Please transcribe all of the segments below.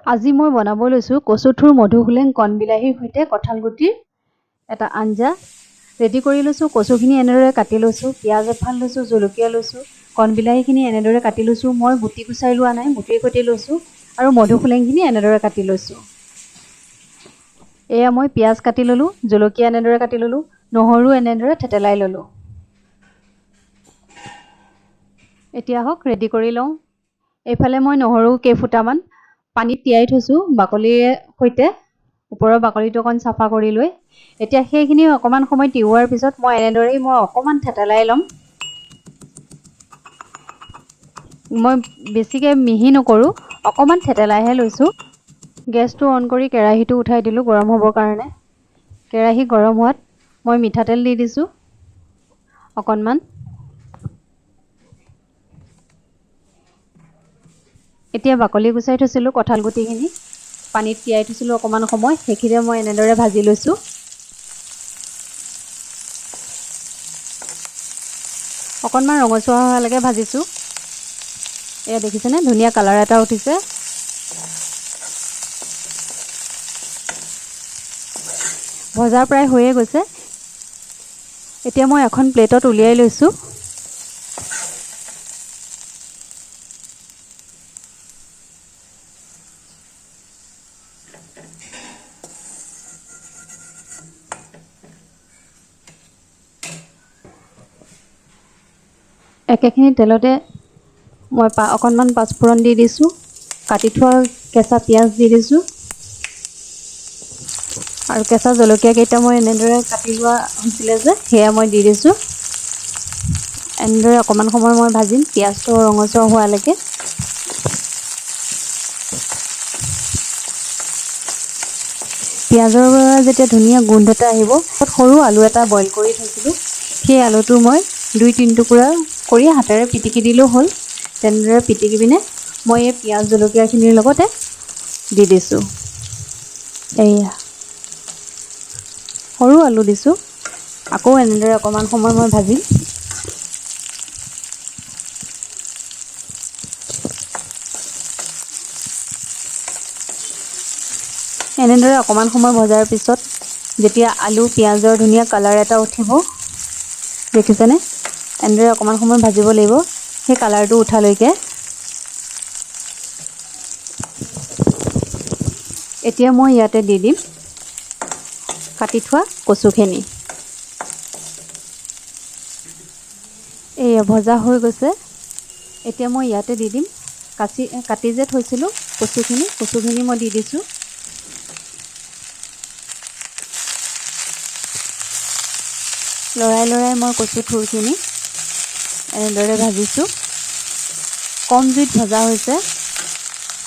আজি মই বনাব লৈছোঁ কচুথুৰ মধুসোলেং কণ বিলাহীৰ সৈতে কঁঠাল গুটিৰ এটা আঞ্জা। ৰেডি কৰি লৈছোঁ। কচুখিনি এনেদৰে কাটি লৈছোঁ, পিঁয়াজ এফাল লৈছোঁ, জলকীয়া লৈছোঁ, কণ বিলাহীখিনি এনেদৰে কাটি লৈছোঁ। মই গুটি গুচাই লোৱা নাই, গুটিৰ সৈতে লৈছোঁ আৰু মধুসোলেংখিনি এনেদৰে কাটি লৈছোঁ। এয়া মই পিঁয়াজ কাটি ল'লোঁ, জলকীয়া এনেদৰে কাটি ল'লোঁ, নহৰু এনেদৰে থেতেলাই ল'লোঁ। এতিয়া হওক ৰেডি কৰি লওঁ। এইফালে মই নহৰু কেইফুটামান পানীত তিয়াই থৈছোঁ বাকলিৰ সৈতে, ওপৰৰ বাকলিটো অকণ চাফা কৰি লৈ। এতিয়া সেইখিনি অকণমান সময় তিওৱাৰ পিছত মই এনেদৰেই অকণমান থেতেলাই ল'ম। মই বেছিকৈ মিহি নকৰোঁ, অকণমান থেতেলাইহে লৈছোঁ। গেছটো অন কৰি কেৰাহীটো উঠাই দিলোঁ গৰম হ'বৰ কাৰণে। কেৰাহী গৰম হোৱাত মই মিঠাতেল দি দিছোঁ অকণমান। এতিয়া বাকলি গুচাই থৈছিলোঁ কঁঠাল গুটিখিনি, পানীত তিয়াই থৈছিলোঁ অকণমান সময়, সেইখিনি মই এনেদৰে ভাজি লৈছোঁ। অকণমান ৰঙচুৱা হোৱালৈকে ভাজিছোঁ। এয়া দেখিছেনে, ধুনীয়া কালাৰ এটা উঠিছে। ভজা প্ৰায় হৈয়ে গৈছে। এতিয়া মই এখন প্লেটত উলিয়াই লৈছোঁ। একেখিনি তেলতে মই অকণমান পাঁচফোৰণ দি দিছোঁ, কাটি থোৱা কেঁচা পিঁয়াজ দি দিছোঁ আৰু কেঁচা জলকীয়া কেইটা মই এনেদৰে কাটি লোৱা হৈছিলে যে সেয়া মই দি দিছোঁ। এনেদৰে অকণমান সময় মই ভাজিম, পিঁয়াজটো ৰঙচুৱা হোৱালৈকে। পিঁয়াজৰ পৰা যেতিয়া ধুনীয়া গোন্ধ এটা আহিব, সৰু আলু এটা বইল কৰি থৈছিলোঁ, সেই আলুটো মই 2-3 টুকুৰা কৰি হাতেৰে পিটিকি দিলেও হ'ল। তেনেদৰে পিটিকি পিনে মই এই পিঁয়াজ জলকীয়াখিনিৰ লগতে দি দিছোঁ। এয়া সৰু আলু দিছোঁ। আকৌ এনেদৰে অকণমান সময় মই ভাজিম। এনেদৰে অকণমান সময় ভজাৰ পিছত যেতিয়া আলু পিঁয়াজৰ ধুনীয়া কালাৰ এটা উঠিব, দেখিছেনে, এনেদৰে অকণমান সময় ভাজিব লাগিব সেই কালাৰটো উঠালৈকে। এতিয়া মই ইয়াতে দি দিম কাটি থোৱা কচুখিনি। এয়া ভজা হৈ গৈছে। এতিয়া মই ইয়াতে দি দিম কাটি যে থৈছিলোঁ কচুখিনি মই দি দিছোঁ। লৰাই লৰাই মই কচু থুৰখিনি এনেদৰে ভাজিছোঁ। কম জুইত ভজা হৈছে।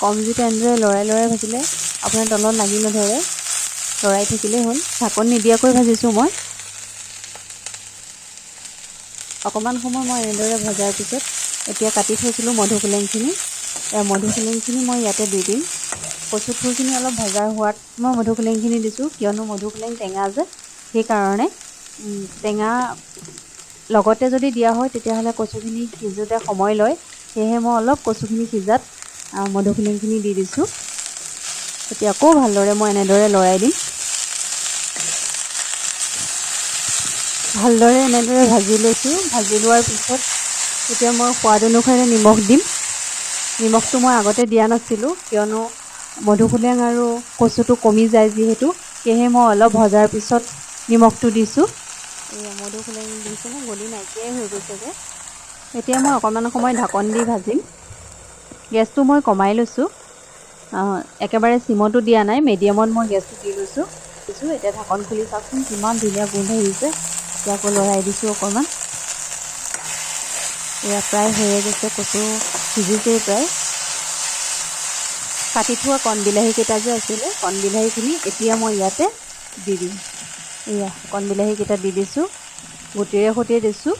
কম জুইত এনেদৰে লৰাই লৰাই ভাজিলে আপোনাৰ তলত লাগি নধৰে, লৰাই থাকিলেই হ'ল। ঢাকন নিদিয়াকৈ ভাজিছোঁ মই। অকণমান সময় মই এনেদৰে ভজাৰ পিছত এতিয়া কাটি থৈছিলোঁ মধুসোলেংখিনি, মধুসোলেংখিনি মই ইয়াতে দি দিম। কচু থুৰখিনি অলপ ভজা হোৱাত মই মধুসোলেংখিনি দিছোঁ, কিয়নো মধুসোলেং টেঙা যে, সেইকাৰণে টেঙা লগতে যদি দিয়া হয় তেতিয়াহ'লে কচুখিনি সিজোঁতে সময় লয়। সেয়েহে মই অলপ কচুখিনি সিজাত মধুসোলেংখিনি দি দিছোঁ। এতিয়া আকৌ ভালদৰে মই এনেদৰে লৰাই দিম। ভালদৰে এনেদৰে ভাজি লৈছোঁ। ভাজি লোৱাৰ পিছত এতিয়া মই সোৱাদ অনুসাৰে নিমখ দিম। নিমখটো মই আগতে দিয়া নাছিলোঁ, কিয়নো মধুসোলেং আৰু কচুটো কমি যায় যিহেতু, সেয়েহে মই অলপ ভজাৰ পিছত নিমখটো দিছোঁ। এয়া মধুসোলেং দিছেনে, গলি নাইকিয়াই হৈ গৈছেগৈ। এতিয়া মই অকণমান সময় ঢাকন দি ভাজিম। গেছটো মই কমাই লৈছোঁ, একেবাৰে চিমতো দিয়া নাই, মিডিয়ামত মই গেছটো দি লৈছোঁ। এতিয়া ঢাকন খুলি চাওকচোন, কিমান ধুনীয়া গোন্ধ আহিছে। এতিয়া আকৌ লৰাই দিছোঁ অকণমান। এয়া প্ৰায় হৈয়ে গৈছে, কচু সিজিছেই প্ৰায়। কাটি থোৱা কণ বিলাহীকেইটা যে আছিলে, কণ বিলাহীখিনি এতিয়া মই ইয়াতে দি দিম। এয়া কণ বিলাহীকেইটা দি দিছোঁ, গুটিৰে সৈতে দিছোঁ।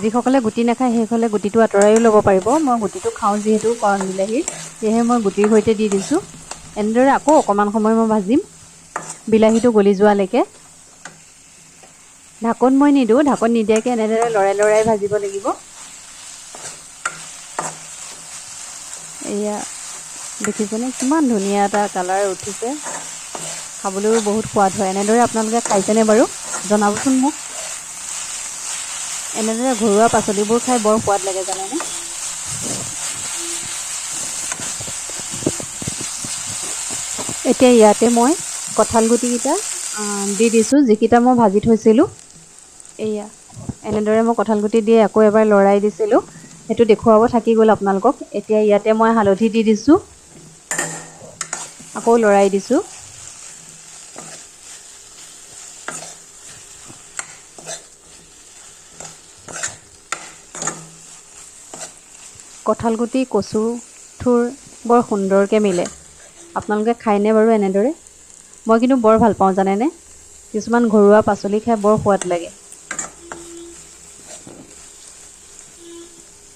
যিসকলে গুটি নাখায় সেইসকলে গুটিটো আঁতৰাইও ল'ব পাৰিব। মই গুটিটো খাওঁ যিহেতু কণ বিলাহীৰ, সেয়েহে মই গুটিৰ সৈতে দি দিছোঁ। এনেদৰে আকৌ অকণমান সময় মই ভাজিম, বিলাহীটো গলি যোৱালৈকে। ঢাকন মই নিদিওঁ, ঢাকন নিদিয়াকৈ এনেদৰে লৰাই লৰাই ভাজিব লাগিব। এয়া দেখিছেনে কিমান ধুনীয়া এটা কালাৰ উঠিছে, খাবলৈও বহুত সোৱাদ হয়। এনেদৰে আপোনালোকে খাইছেনে বাৰু জনাবচোন মোক। এনেদৰে ঘৰুৱা পাচলিবোৰ খাই বৰ সোৱাদ লাগে জানেনে। এতিয়া ইয়াতে মই কঁঠাল গুটিকেইটা দি দিছোঁ, যিকেইটা মই ভাজি থৈছিলোঁ। এয়া এনেদৰে মই কঁঠাল গুটি দি আকৌ এবাৰ লৰাই দিছিলোঁ, সেইটো দেখুৱাব থাকি গ'ল আপোনালোকক। এতিয়া ইয়াতে মই হালধি দি দিছোঁ, আকৌ লৰাই দিছোঁ। কঁঠাল গুটি কচু থুৰ বৰ সুন্দৰকৈ মিলে। আপোনালোকে খায়নে বাৰু এনেদৰে? মই কিন্তু বৰ ভাল পাওঁ জানেনে। কিছুমান ঘৰুৱা পাচলি খাই বৰ সোৱাদ লাগে।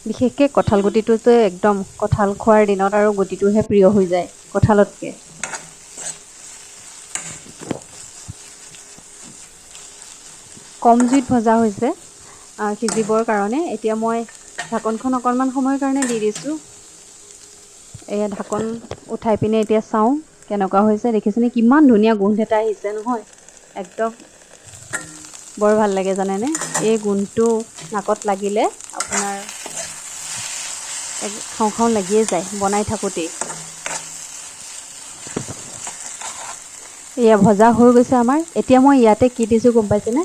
বিশেষকৈ কঁঠাল গুটিটোতো একদম কঁঠাল খোৱাৰ দিনত আৰু গুটিটোহে প্ৰিয় হৈ যায় কঁঠালতকৈ। কম জুইত ভজা হৈছে সিজিবৰ কাৰণে। এতিয়া মই ঢাকনখন অকণমান সময়ৰ কাৰণে দি দিছোঁ। এয়া ঢাকন উঠাই পিনে এতিয়া চাওঁ কেনেকুৱা হৈছে। দেখিছেনে কিমান ধুনীয়া গোন্ধ এটা আহিছে নহয়, একদম বৰ ভাল লাগে জানেনে। এই গোন্ধটো নাকত লাগিলে আপোনাৰ খাওঁ খাওঁ লাগিয়ে যায় বনাই থাকোঁতেই। এয়া ভজা হৈ গৈছে আমাৰ। এতিয়া মই ইয়াতে কি দিছোঁ গম পাইছেনে?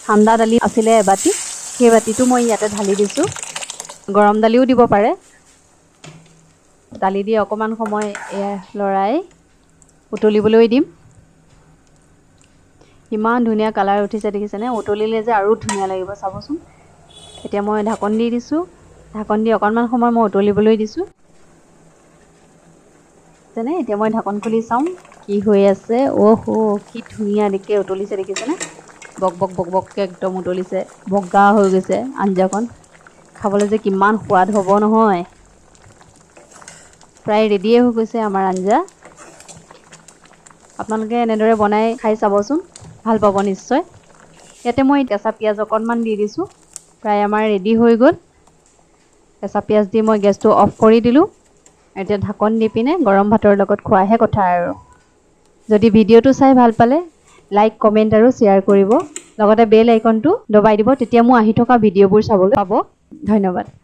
ঠাণ্ডা দালি আছিলে এবাতি, সেই বাতিটো মই ইয়াতে ঢালি দিছোঁ। গৰম দালিও দিব পাৰে। দালি দি অকণমান সময় এয়া লৰাই উতলিবলৈ দিম। ইমান ধুনীয়া কালাৰ উঠিছে দেখিছেনে। উতলিলে যে আৰু ধুনীয়া লাগিব চাবচোন। এতিয়া মই ঢাকন দি দিছোঁ, ঢাকন দি অকণমান সময় মই উতলিবলৈ দিছোঁ। এতিয়া মই ঢাকন খুলি চাওঁ কি হৈ আছে। অহ কি ধুনীয়াকৈ উতলিছে দেখিছেনে। বক বক বক বককৈ একদম উতলিছে, বগা হৈ গৈছে আঞ্জাখন। খাবলৈ যে কিমান সোৱাদ হ'ব নহয়। প্ৰায় ৰেডিয়ে হৈ গৈছে আমাৰ আঞ্জা। আপোনালোকে এনেদৰে বনাই খাই চাবচোন, ভাল পাব নিশ্চয়। ইয়াতে মই কেঁচা পিঁয়াজ অকণমান দি দিছোঁ। প্ৰায় আমাৰ ৰেডি হৈ গ'ল। কেঁচা পিঁয়াজ দি মই গেছটো অফ কৰি দিলোঁ। এতিয়া ঢাকন দি পিনে গৰম ভাতৰ লগত খোৱাহে কথা আৰু। যদি ভিডিঅ'টো চাই ভাল পালে লাইক, কমেণ্ট আৰু শ্বেয়াৰ কৰিব। লগতে বেল আইকনটো দবাই দিব, তেতিয়া মই আহি থকা ভিডিঅ'বোৰ চাবলৈ পাব। ধন্যবাদ।